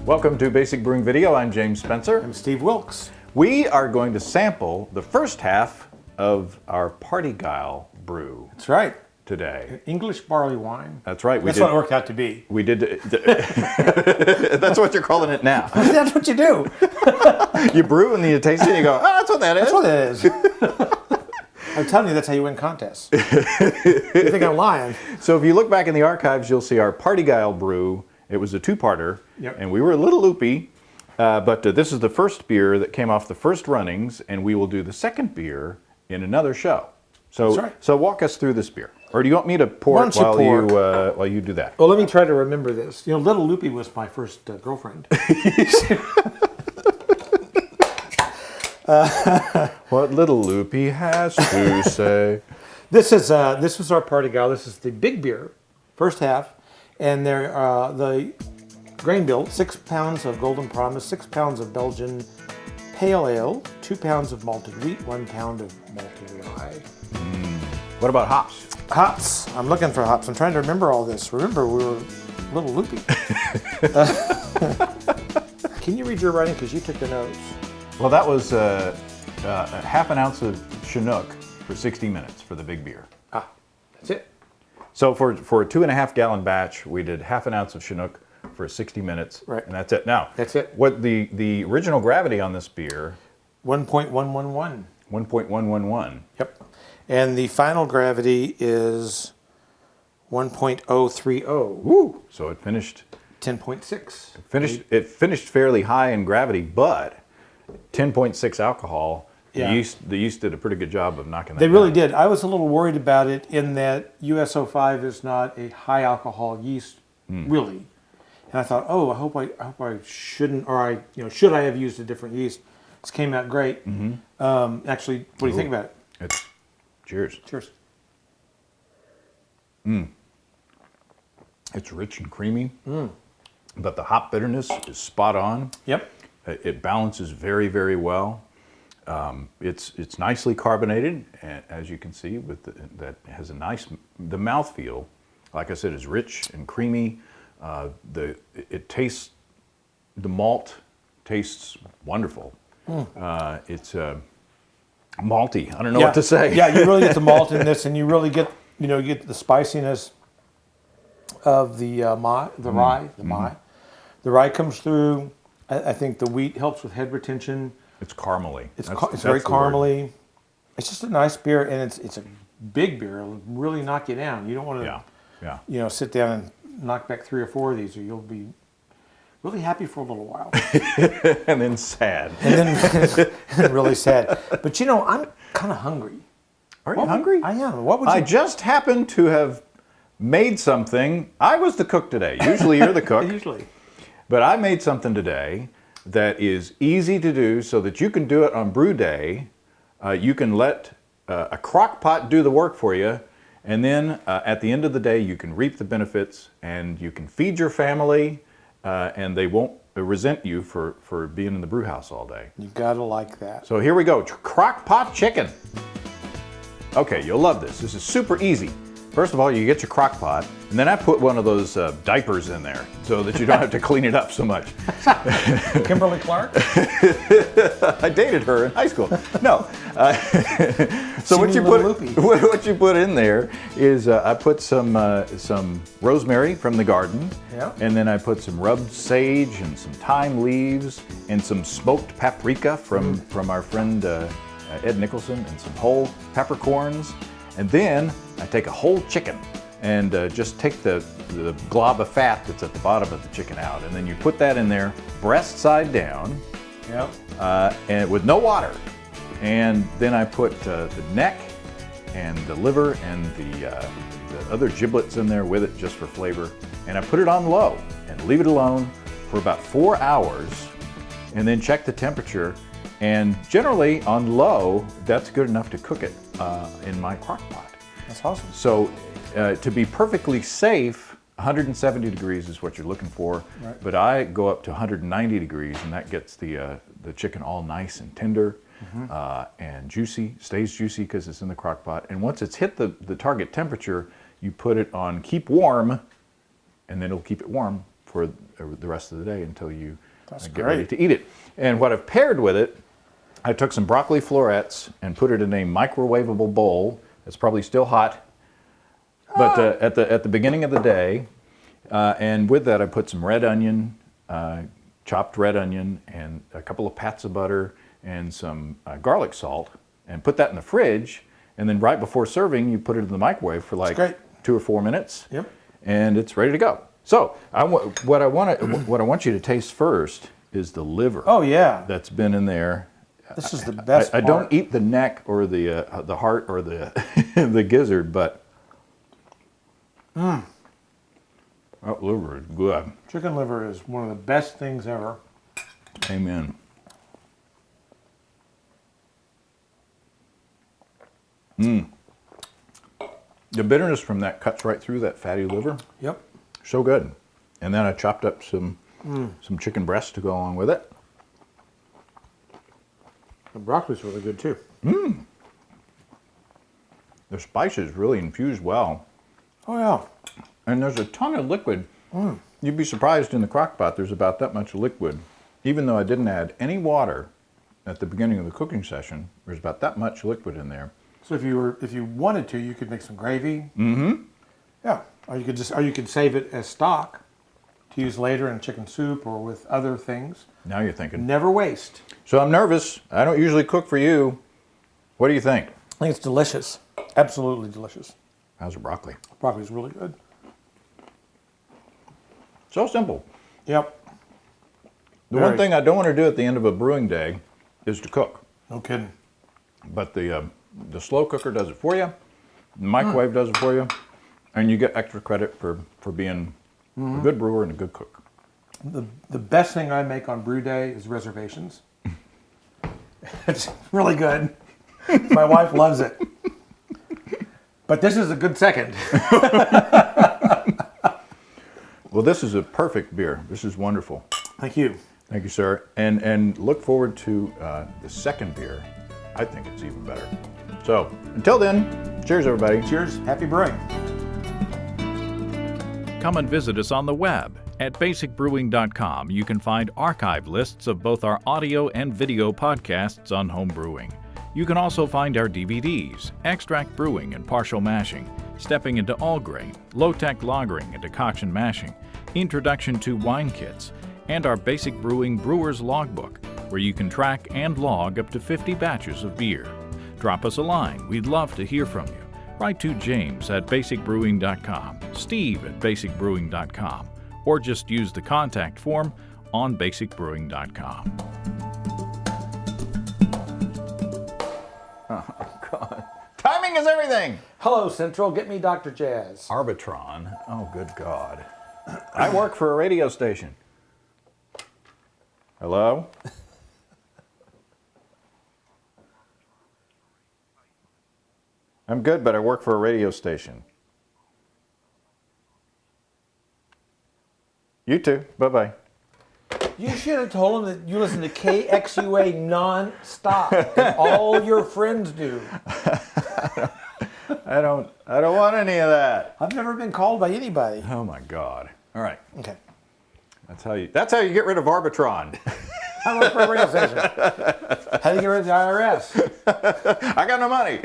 Welcome to Basic Brewing Video. I'm James Spencer. I'm Steve Wilkes. We are going to sample the first half of our Party Guile brew. That's right. Today. English barley wine. That's right. That's what it worked out to be. We did. That's what you're calling it now. That's what you do. You brew and then you taste it and you go, oh, that's what that is. That's what it is. I'm telling you, that's how you win contests. You think I'm lying. So if you look back in the archives, you'll see our Party Guile brew. It was a two-parter, and we were a little loopy, but this is the first beer that came off the first runnings, and we will do the second beer in another show. So, That's right. So walk us through this beer. Or do you want me to pour it while you do that? Well, let me try to remember this. You know, Little Loopy was my first girlfriend. What Little Loopy has to say. This was our Party Guile. This is the big beer, first half, and they're the grain bill: 6 pounds of Golden Promise, 6 pounds of Belgian Pale Ale, 2 pounds of malted wheat, 1 pound of malted rye. What about hops? Hops. I'm looking for hops. I'm trying to remember all this. Remember, we were a little loopy. Can you read your writing? Because you took the notes. Well, that was half an ounce of Chinook for 60 minutes for the big beer. Ah, that's it. So for a 2.5 gallon batch, we did half an ounce of Chinook for 60 minutes. Right. And that's it. Now, That's it. What the original gravity on this beer? 1.111. 1.111. Yep. And the final gravity is 1.030. Woo! So it finished 10.6. It finished fairly high in gravity, but 10.6 alcohol. Yeah. The yeast did a pretty good job of knocking that They really down. did. I was a little worried about it in that USO5 is not a high alcohol yeast, really. And I thought, oh, I hope I shouldn't, or should I have used a different yeast? This came out great. Actually, what do you think about it? Cheers. Cheers. It's rich and creamy, but the hop bitterness is spot on. Yep. It balances very, very well. It's nicely carbonated, as you can see. That has a nice the mouthfeel. Like I said, is rich and creamy. The malt tastes wonderful. It's malty. I don't know what to say. Yeah, you really get the malt in this, and you really get the spiciness of the rye. The rye comes through. I think the wheat helps with head retention. It's caramely. It's very caramely. It's just a nice beer, and it's a big beer. It'll really knock you down. You don't want to sit down and knock back 3 or 4 of these, or you'll be really happy for a little while. And then sad. And then really sad. But I'm kind of hungry. Are you hungry? I am. What would you? I just happened to have made something. I was the cook today. Usually you're the cook. Usually. But I made something today that is easy to do so that you can do it on brew day. You can let a Crockpot do the work for you. And then at the end of the day, you can reap the benefits and you can feed your family and they won't resent you for being in the brew house all day. You gotta like that. So here we go, Crockpot chicken. Okay, you'll love this. This is super easy. First of all, you get your Crockpot, and then I put one of those diapers in there so that you don't have to clean it up so much. Kimberly Clark? I dated her in high school. No. So what you put in there is I put some rosemary from the garden, and then I put some rubbed sage and some thyme leaves and some smoked paprika from our friend Ed Nicholson, and some whole peppercorns. And then I take a whole chicken and just take the glob of fat that's at the bottom of the chicken out. And then you put that in there, breast side down, and with no water. And then I put the neck and the liver and the other giblets in there with it just for flavor. And I put it on low and leave it alone for about 4 hours and then check the temperature. And generally on low, that's good enough to cook it in my Crockpot. That's awesome. So to be perfectly safe, 170 degrees is what you're looking for, but I go up to 190 degrees, and that gets the chicken all nice and tender and juicy, stays juicy because it's in the Crockpot. And once it's hit the target temperature, you put it on keep warm, and then it'll keep it warm for the rest of the day until you get great. ready to eat it. And what I've paired with it, I took some broccoli florets and put it in a microwavable bowl. It's probably still hot, but at the beginning of the day, and with that I put some red onion, chopped red onion, and a couple of pats of butter and some garlic salt, and put that in the fridge. And then right before serving, you put it in the microwave for like 2 or 4 minutes. Yep. And it's ready to go. So what I want you to taste first is the liver. Oh yeah. That's been in there. This is the best I part. don't eat the neck or the heart or the the gizzard, but that liver is good. Chicken liver is one of the best things ever. Amen. The bitterness from that cuts right through that fatty liver. Yep. So good. And then I chopped up some chicken breast to go along with it. The broccoli's really good too. The spices really infuse well. Oh yeah. And there's a ton of liquid. You'd be surprised in the Crockpot there's about that much liquid. Even though I didn't add any water at the beginning of the cooking session, there's about that much liquid in there. So if you wanted to, you could make some gravy. Mm-hmm. Yeah. Or you could save it as stock to use later in chicken soup or with other things. Now you're thinking. Never waste. So I'm nervous. I don't usually cook for you. What do you think? I think it's delicious. Absolutely delicious. How's the broccoli? Broccoli's really good. So simple. Yep. The one thing I don't want to do at the end of a brewing day is to cook. No kidding. But the slow cooker does it for you. The microwave does it for you. And you get extra credit for being a good brewer and a good cook. The best thing I make on brew day is reservations. It's really good. My wife loves it. But this is a good second. Well, this is a perfect beer. This is wonderful. Thank you. Thank you, sir. And look forward to the second beer. I think it's even better. So until then, cheers, everybody. Cheers. Happy brewing. Come and visit us on the web. At basicbrewing.com, you can find archive lists of both our audio and video podcasts on home brewing. You can also find our DVDs, Extract Brewing and Partial Mashing, Stepping into All Grain, Low-Tech Lagering and Decoction Mashing, Introduction to Wine Kits, and our Basic Brewing Brewer's Logbook, where you can track and log up to 50 batches of beer. Drop us a line. We'd love to hear from you. Write to James at basicbrewing.com, Steve at basicbrewing.com, or just use the contact form on basicbrewing.com. Oh, God. Timing is everything. Hello, Central. Get me Dr. Jazz. Arbitron. Oh, good God. I work for a radio station. Hello? I'm good, but I work for a radio station. You too. Bye-bye. You should have told him that you listen to KXUA non-stop, and all your friends do. I don't want any of that. I've never been called by anybody. Oh my God. All right. Okay. That's how you get rid of Arbitron. I work for a radio station. How do you get rid of the IRS? I got no money.